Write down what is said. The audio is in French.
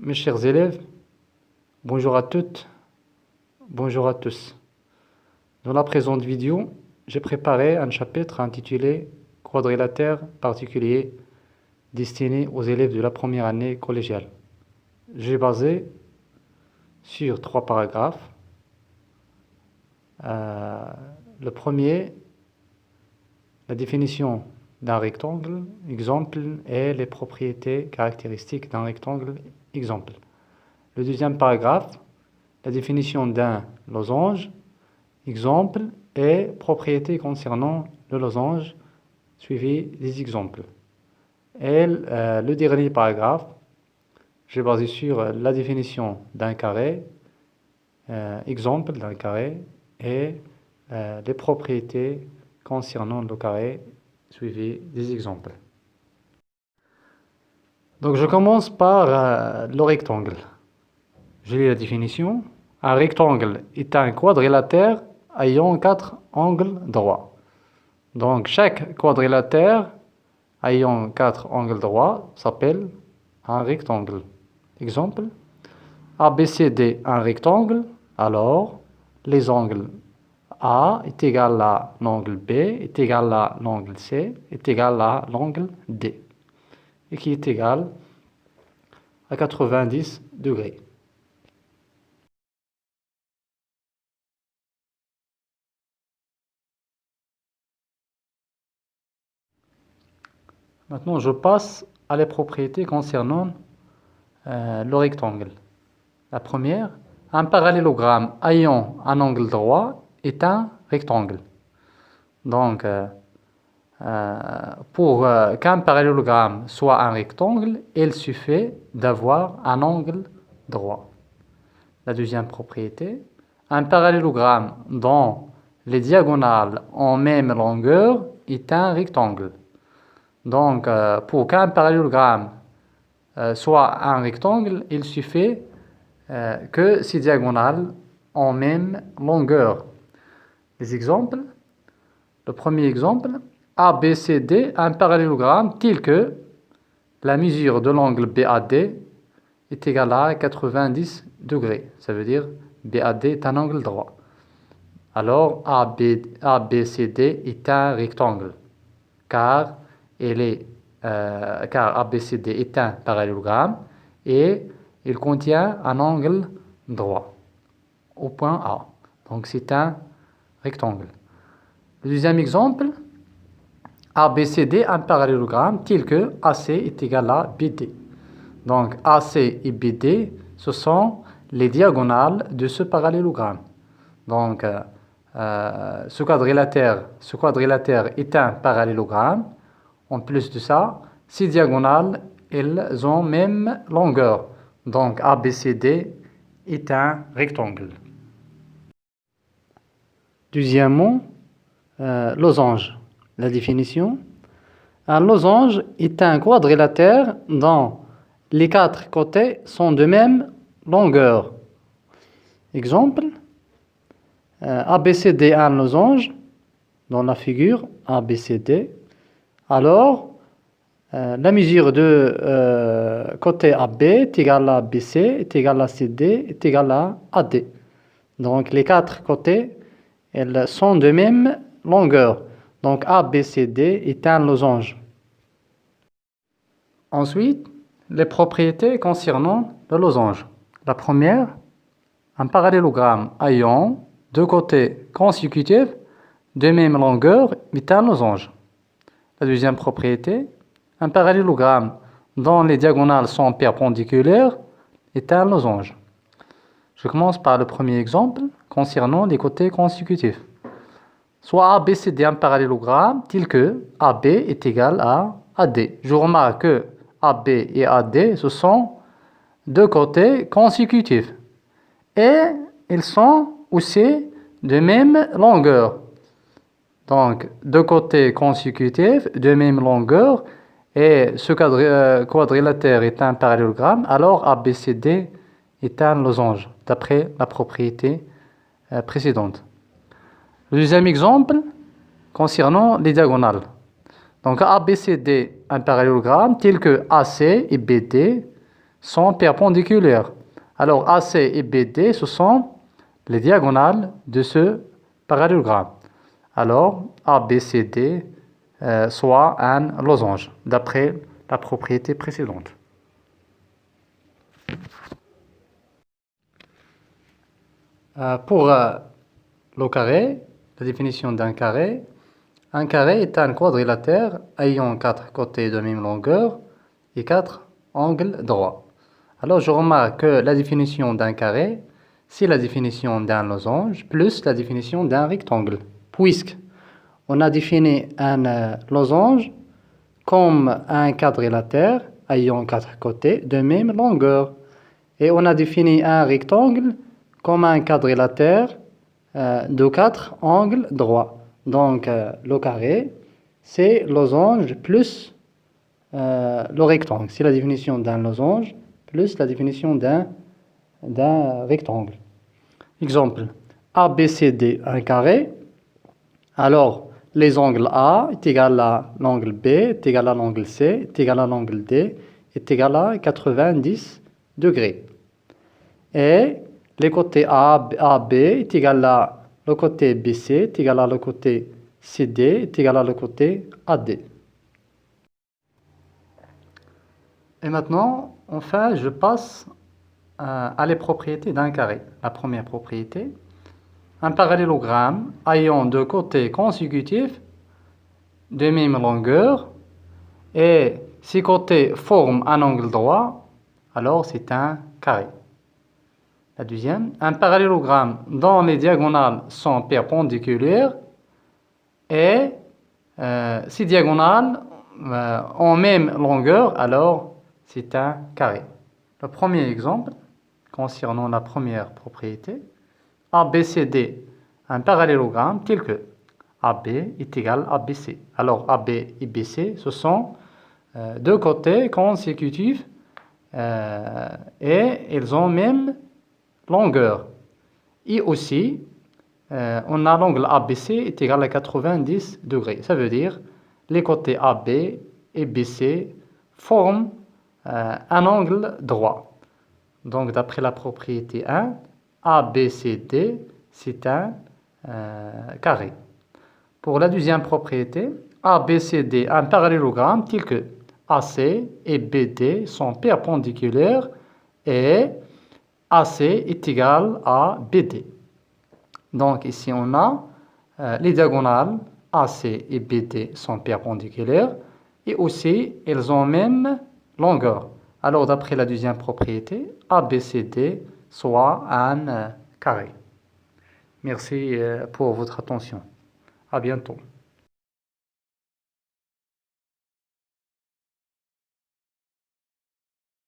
Mes chers élèves, bonjour à toutes, bonjour à tous. Dans la présente vidéo, j'ai préparé un chapitre intitulé Quadrilatère particulier destiné aux élèves de la première année collégiale. J'ai basé sur 3 paragraphes. Le premier, la définition d'un rectangle, exemple, et les propriétés caractéristiques d'un rectangle, exemple. Le deuxième paragraphe, la définition d'un losange, exemple, et propriétés concernant le losange, suivi des exemples. Et le dernier paragraphe, j'ai basé sur la définition d'un carré, exemple d'un carré, et les propriétés concernant le carré, suivi des exemples. Donc je commence par le rectangle. Je lis la définition. Un rectangle est un quadrilatère ayant 4 angles droits. Donc chaque quadrilatère ayant 4 angles droits s'appelle un rectangle. Exemple, ABCD un rectangle, alors les angles A est égal à l'angle B est égal à l'angle C est égal à l'angle D et qui est égal à 90 degrés. Maintenant, je passe à les propriétés concernant le rectangle. La première, un parallélogramme ayant un angle droit est un rectangle. Donc, pour qu'un parallélogramme soit un rectangle, il suffit d'avoir un angle droit. La deuxième propriété, un parallélogramme dont les diagonales ont même longueur est un rectangle. Donc, pour qu'un parallélogramme soit un rectangle, il suffit que ces diagonales ont même longueur. Les exemples. Le premier exemple, ABCD, un parallélogramme tel que la mesure de l'angle BAD est égale à 90 degrés. Ça veut dire BAD est un angle droit. Alors ABCD est un rectangle car ABCD est un parallélogramme et il contient un angle droit au point A. Donc c'est un rectangle. Le deuxième exemple, ABCD, un parallélogramme tel que AC est égal à BD. Donc AC et BD, ce sont les diagonales de ce parallélogramme. Donc ce quadrilatère est un parallélogramme. En plus de ça, ces diagonales, elles ont même longueur. Donc ABCD est un rectangle. Deuxièmement, losange. La définition. Un losange est un quadrilatère dont les 4 côtés sont de même longueur. Exemple, ABCD un losange dans la figure ABCD. Alors, la mesure de côté AB est égale à BC, est égale à CD, est égale à AD. Donc, les 4 côtés, elles sont de même longueur. Donc, ABCD est un losange. Ensuite, les propriétés concernant le losange. La première, un parallélogramme ayant 2 côtés consécutifs de même longueur est un losange. La deuxième propriété, un parallélogramme dont les diagonales sont perpendiculaires est un losange. Je commence par le premier exemple concernant les côtés consécutifs. Soit ABCD un parallélogramme tel que AB est égal à AD. Je remarque que AB et AD, ce sont 2 côtés consécutifs. Et ils sont aussi de même longueur. Donc, 2 côtés consécutifs de même longueur. Et ce quadrilatère est un parallélogramme. Alors, ABCD est un losange, d'après la propriété précédente. Le deuxième exemple concernant les diagonales. Donc ABCD, un parallélogramme tel que AC et BD sont perpendiculaires. Alors AC et BD, ce sont les diagonales de ce parallélogramme. Alors ABCD soit un losange, d'après la propriété précédente. Pour le carré, la définition d'un carré, un carré est un quadrilatère ayant 4 côtés de même longueur et 4 angles droits. Alors je remarque que la définition d'un carré, c'est la définition d'un losange plus la définition d'un rectangle, puisque on a défini un losange comme un quadrilatère ayant 4 côtés de même longueur. Et on a défini un rectangle comme un quadrilatère de 4 angles droits. Donc le carré, c'est losange plus le rectangle. C'est la définition d'un losange plus la définition d'un rectangle. Exemple, ABCD, un carré. Alors, les angles A est égal à l'angle B, est égal à l'angle C, est égal à l'angle D, est égal à 90 degrés. Et les côtés AB est égal à le côté BC, est égal à le côté CD, est égal à le côté AD. Et maintenant, enfin, je passe à les propriétés d'un carré. La première propriété, un parallélogramme ayant deux côtés consécutifs de même longueur et ces côtés forment un angle droit, alors c'est un carré. La deuxième, un parallélogramme dont les diagonales sont perpendiculaires et ces diagonales ont même longueur, alors c'est un carré. Le premier exemple, concernant la première propriété, ABCD, un parallélogramme tel que AB est égal à BC. Alors AB et BC, ce sont deux côtés consécutifs et ils ont même longueur. Et aussi, on a l'angle ABC est égal à 90 degrés. Ça veut dire les côtés AB et BC forment un angle droit. Donc d'après la propriété 1, ABCD, c'est un carré. Pour la deuxième propriété, ABCD, un parallélogramme tel que AC et BD sont perpendiculaires et AC est égal à BD. Donc ici on a les diagonales AC et BD sont perpendiculaires et aussi elles ont même longueur. Alors d'après la deuxième propriété, ABCD soit un carré. Merci pour votre attention. À bientôt.